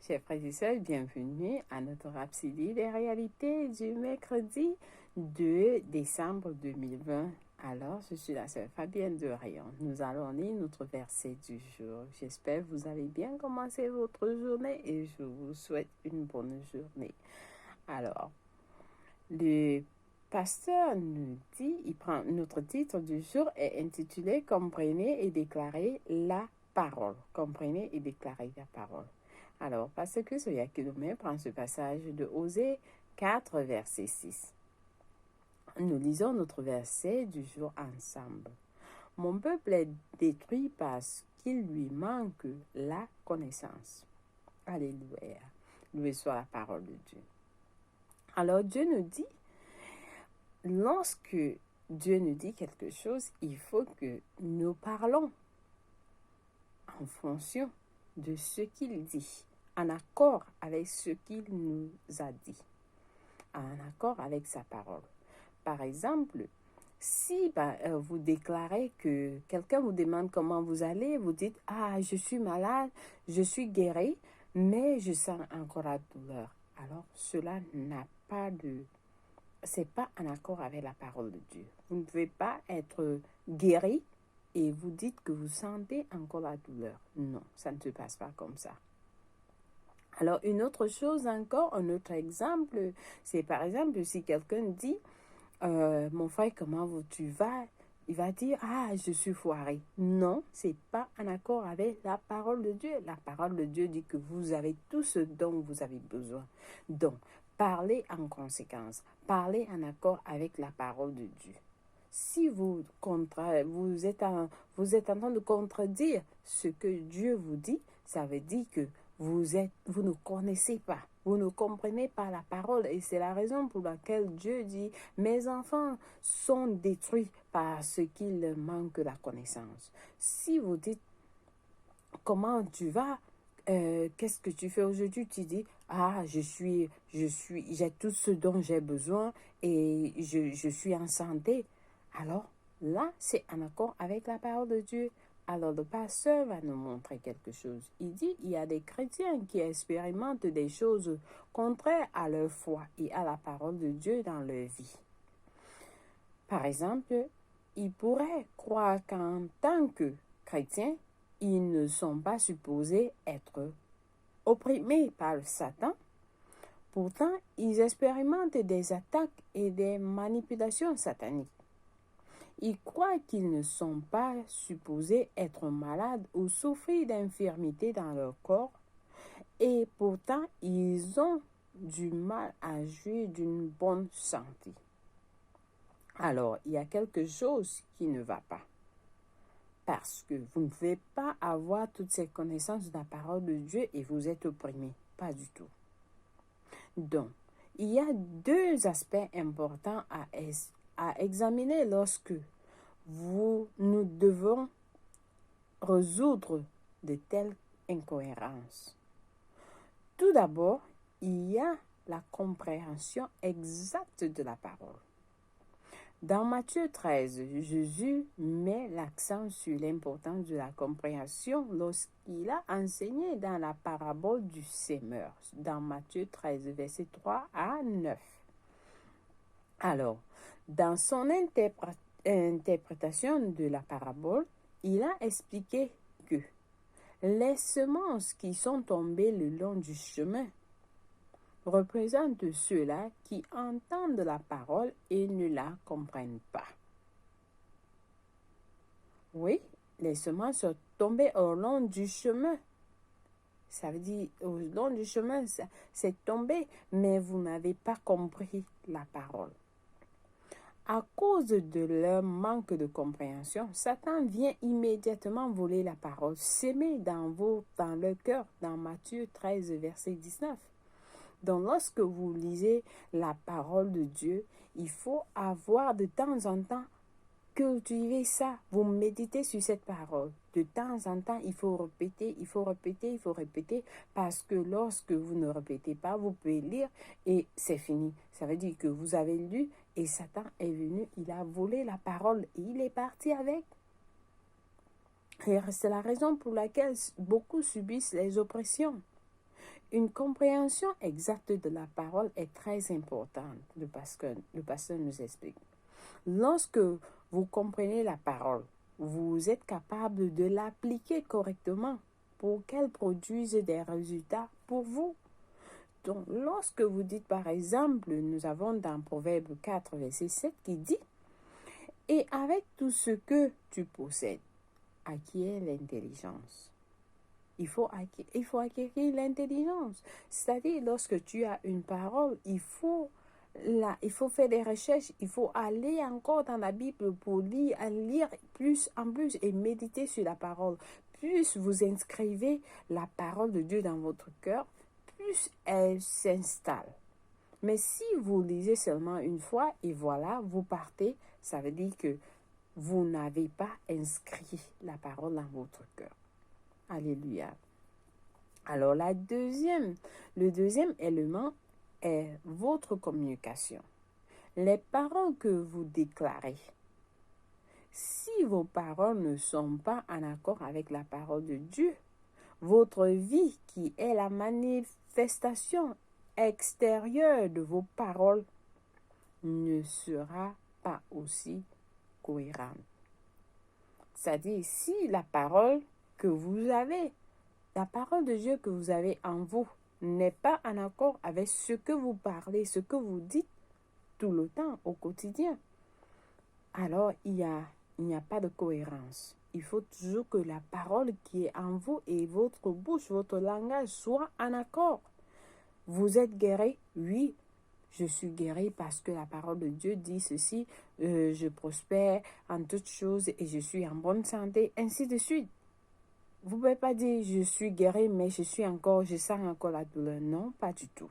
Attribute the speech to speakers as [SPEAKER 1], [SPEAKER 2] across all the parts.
[SPEAKER 1] Chers frères et sœurs, bienvenue à notre Rhapsodie des réalités du mercredi 2 décembre 2020. Alors, je suis la sœur Fabienne de Rayon. Nous allons lire notre verset du jour. J'espère que vous avez bien commencé votre journée et je vous souhaite une bonne journée. Alors, le pasteur nous dit, notre titre du jour est intitulé « Comprenez et déclarez la parole ». Comprenez et déclarez la parole. Alors, parce que Soya Kilomé prend ce passage de Osée 4, verset 6. Nous lisons notre verset du jour ensemble. Mon peuple est détruit parce qu'il lui manque la connaissance. Alléluia. Loué soit la parole de Dieu. Alors, Dieu nous dit, lorsque Dieu nous dit quelque chose, il faut que nous parlons en fonction de ce qu'il dit, en accord avec ce qu'il nous a dit, en accord avec sa parole. Par exemple, si vous déclarez que quelqu'un vous demande comment vous allez, vous dites « Ah, je suis malade, je suis guéri, mais je sens encore la douleur. » Alors, cela n'a pas de... C'est pas en accord avec la parole de Dieu. Vous ne pouvez pas être guéri et vous dites que vous sentez encore la douleur. Non, ça ne se passe pas comme ça. Alors, une autre chose encore, un autre exemple, c'est par exemple si quelqu'un dit mon frère, comment tu vas? Il va dire, ah, je suis foiré. Non, c'est pas en accord avec la parole de Dieu. La parole de Dieu dit que vous avez tout ce dont vous avez besoin. Donc, parlez en conséquence. Parlez en accord avec la parole de Dieu. Si vous êtes en train de contredire ce que Dieu vous dit, ça veut dire que vous ne connaissez pas, vous ne comprenez pas la parole. Et c'est la raison pour laquelle Dieu dit, mes enfants sont détruits parce qu'ils manquent la connaissance. Si vous dites, comment tu vas? Qu'est-ce que tu fais aujourd'hui? Tu dis, ah, j'ai tout ce dont j'ai besoin et je suis en santé. Alors là, c'est en accord avec la parole de Dieu. Alors le pasteur va nous montrer quelque chose. Il dit, il y a des chrétiens qui expérimentent des choses contraires à leur foi et à la parole de Dieu dans leur vie. Par exemple, ils pourraient croire qu'en tant que chrétiens, ils ne sont pas supposés être opprimés par Satan. Pourtant, ils expérimentent des attaques et des manipulations sataniques. Ils croient qu'ils ne sont pas supposés être malades ou souffrir d'infirmités dans leur corps et pourtant ils ont du mal à jouir d'une bonne santé. Alors, il y a quelque chose qui ne va pas. Parce que vous ne pouvez pas avoir toutes ces connaissances de la parole de Dieu et vous êtes opprimé. Pas du tout. Donc, il y a deux aspects importants à examiner lorsque nous devons résoudre de telles incohérences. Tout d'abord, il y a la compréhension exacte de la parole. Dans Matthieu 13, Jésus met l'accent sur l'importance de la compréhension lorsqu'il a enseigné dans la parabole du sémeur, dans Matthieu 13, versets 3 à 9. Alors, dans son interprétation de la parabole, il a expliqué que les semences qui sont tombées le long du chemin représentent ceux-là qui entendent la parole et ne la comprennent pas. Oui, les semences sont tombées au long du chemin. Ça veut dire, au long du chemin, c'est tombé, mais vous n'avez pas compris la parole. À cause de leur manque de compréhension, Satan vient immédiatement voler la parole, s'aimer dans leur cœur, dans Matthieu 13, verset 19. Donc, lorsque vous lisez la parole de Dieu, il faut avoir de temps en temps cultiver ça. Vous méditez sur cette parole. De temps en temps, il faut répéter, parce que lorsque vous ne répétez pas, vous pouvez lire et c'est fini. Ça veut dire que vous avez lu et Satan est venu, il a volé la parole et il est parti avec. Et c'est la raison pour laquelle beaucoup subissent les oppressions. Une compréhension exacte de la parole est très importante, le pasteur nous explique. Lorsque vous comprenez la parole, vous êtes capable de l'appliquer correctement pour qu'elle produise des résultats pour vous. Donc, lorsque vous dites, par exemple, nous avons dans Proverbe 4, verset 7 qui dit « Et avec tout ce que tu possèdes, acquiert l'intelligence. » Il faut acquérir l'intelligence. C'est-à-dire, lorsque tu as une parole, il faut faire des recherches, il faut aller encore dans la Bible pour lire plus en plus et méditer sur la parole. Plus vous inscrivez la parole de Dieu dans votre cœur, plus elle s'installe. Mais si vous lisez seulement une fois et voilà, vous partez, ça veut dire que vous n'avez pas inscrit la parole dans votre cœur. Alléluia. Alors, le deuxième élément est votre communication. Les paroles que vous déclarez. Si vos paroles ne sont pas en accord avec la parole de Dieu, votre vie, qui est la manifestation extérieure de vos paroles, ne sera pas aussi cohérente. C'est-à-dire, si la parole que vous avez, la parole de Dieu que vous avez en vous, n'est pas en accord avec ce que vous parlez, ce que vous dites tout le temps, au quotidien, alors il n'y a pas de cohérence. Il faut toujours que la parole qui est en vous et votre bouche, votre langage soient en accord. Vous êtes guéri? Oui, je suis guéri parce que la parole de Dieu dit ceci, je prospère en toutes choses et je suis en bonne santé, ainsi de suite. Vous ne pouvez pas dire je suis guéri mais je sens encore la douleur. Non, pas du tout.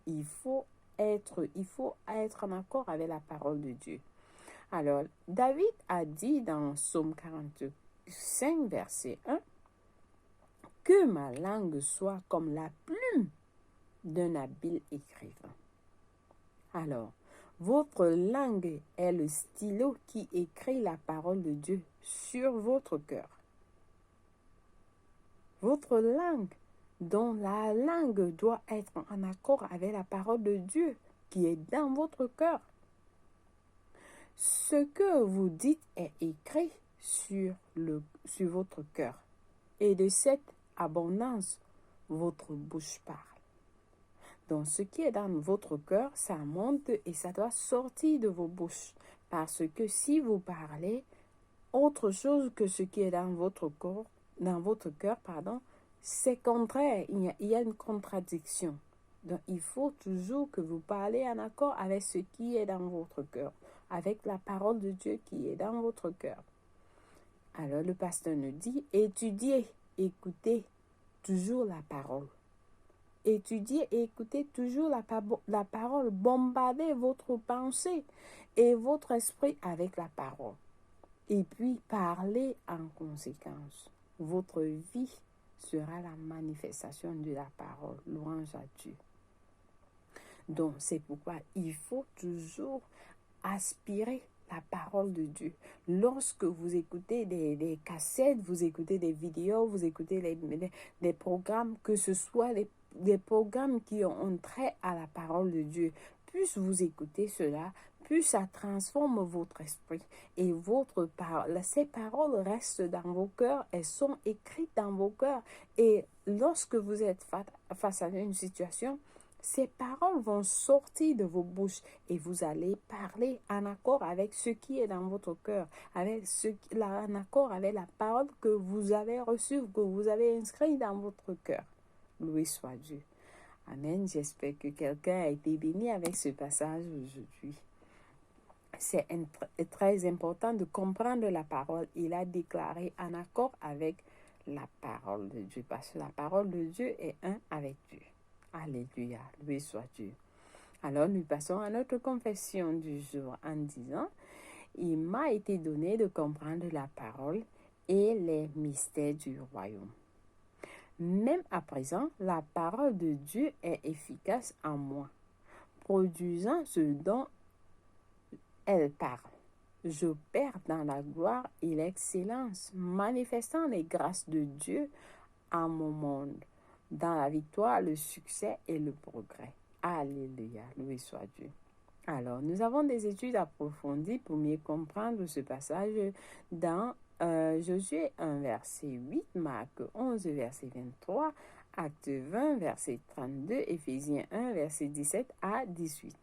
[SPEAKER 1] Il faut être en accord avec la parole de Dieu. Alors, David a dit dans Psaume 45, verset 1, « Que ma langue soit comme la plume d'un habile écrivain. » Alors, votre langue est le stylo qui écrit la parole de Dieu sur votre cœur. Votre langue, dont la langue doit être en accord avec la parole de Dieu qui est dans votre cœur. Ce que vous dites est écrit sur votre cœur. Et de cette abondance, votre bouche parle. Donc, ce qui est dans votre cœur, ça monte et ça doit sortir de vos bouches. Parce que si vous parlez autre chose que ce qui est dans votre cœur, c'est contraire. Il y a une contradiction. Donc, il faut toujours que vous parlez en accord avec ce qui est dans votre cœur, avec la parole de Dieu qui est dans votre cœur. Alors, le pasteur nous dit, étudiez, écoutez toujours la parole. Étudiez et écoutez toujours la parole. Bombardez votre pensée et votre esprit avec la parole. Et puis, parlez en conséquence. Votre vie sera la manifestation de la parole. Louange à Dieu. Donc, c'est pourquoi il faut toujours aspirer la parole de Dieu. Lorsque vous écoutez des cassettes, vous écoutez des vidéos, vous écoutez des programmes, que ce soit des programmes qui ont trait à la parole de Dieu, plus vous écoutez cela, plus ça transforme votre esprit. Et ces paroles restent dans vos cœurs, elles sont écrites dans vos cœurs. Et lorsque vous êtes face à une situation, ces paroles vont sortir de vos bouches et vous allez parler en accord avec ce qui est dans votre cœur, en accord avec la parole que vous avez reçue, que vous avez inscrite dans votre cœur. Loué soit Dieu. Amen. J'espère que quelqu'un a été béni avec ce passage aujourd'hui. C'est très important de comprendre la parole et la déclarer en accord avec la parole de Dieu, parce que la parole de Dieu est un avec Dieu. Alléluia, loué soit Dieu. Alors, nous passons à notre confession du jour en disant, il m'a été donné de comprendre la parole et les mystères du royaume. Même à présent, la parole de Dieu est efficace en moi, produisant ce dont elle parle. J'opère dans la gloire et l'excellence, manifestant les grâces de Dieu à mon monde. dans la victoire, le succès et le progrès. Alléluia, loué soit Dieu. Alors, nous avons des études approfondies pour mieux comprendre ce passage dans Josué 1, verset 8, Marc 11, verset 23, Acte 20, verset 32, Éphésiens 1, verset 17 à 18.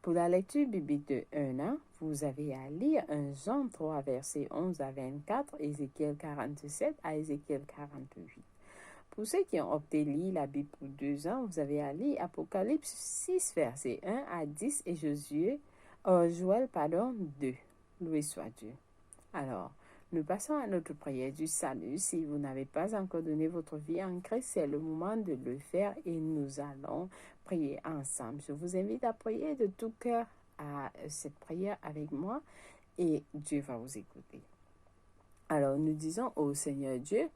[SPEAKER 1] Pour la lecture biblique de 1 an, vous avez à lire 1 Jean 3, verset 11 à 24, Ézéchiel 47 à Ézéchiel 48. Pour ceux qui ont opté lire la Bible pour 2 ans, vous avez à lire Apocalypse 6, verset 1 à 10 et Joël 2. Loué soit Dieu. Alors, nous passons à notre prière du salut. Si vous n'avez pas encore donné votre vie en Christ, c'est le moment de le faire et nous allons prier ensemble. Je vous invite à prier de tout cœur à cette prière avec moi et Dieu va vous écouter. Alors, nous disons au Seigneur Dieu,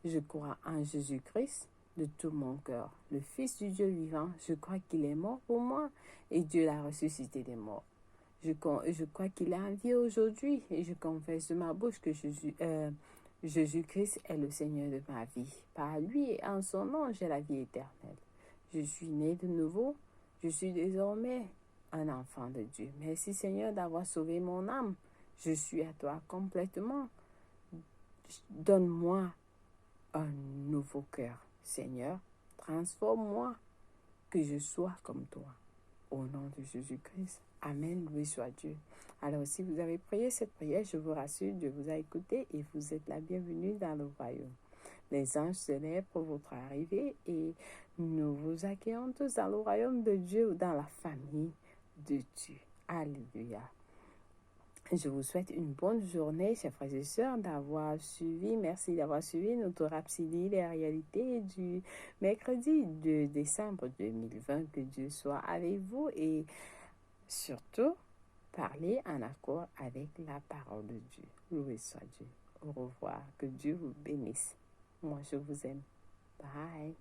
[SPEAKER 1] je crois en Jésus-Christ de tout mon cœur, le Fils du Dieu vivant. Je crois qu'il est mort pour moi et Dieu l'a ressuscité des morts. Je crois qu'il est en vie aujourd'hui et je confesse de ma bouche que Jésus-Christ est le Seigneur de ma vie. Par lui et en son nom, j'ai la vie éternelle. Je suis né de nouveau. Je suis désormais un enfant de Dieu. Merci Seigneur d'avoir sauvé mon âme. Je suis à toi complètement. Donne-moi un nouveau cœur, Seigneur. Transforme-moi, que je sois comme toi. Au nom de Jésus-Christ. Amen, loué soit Dieu. Alors, si vous avez prié cette prière, je vous rassure, Dieu vous a écouté et vous êtes la bienvenue dans le royaume. Les anges se lèvent pour votre arrivée et nous vous accueillons tous dans le royaume de Dieu ou dans la famille de Dieu. Alléluia. Je vous souhaite une bonne journée, chers frères et sœurs, d'avoir suivi. Merci d'avoir suivi notre Rhapsodie des réalités du mercredi 2 décembre 2020. Que Dieu soit avec vous et surtout, parlez en accord avec la parole de Dieu. Loué soit Dieu. Au revoir. Que Dieu vous bénisse. Moi, je vous aime. Bye.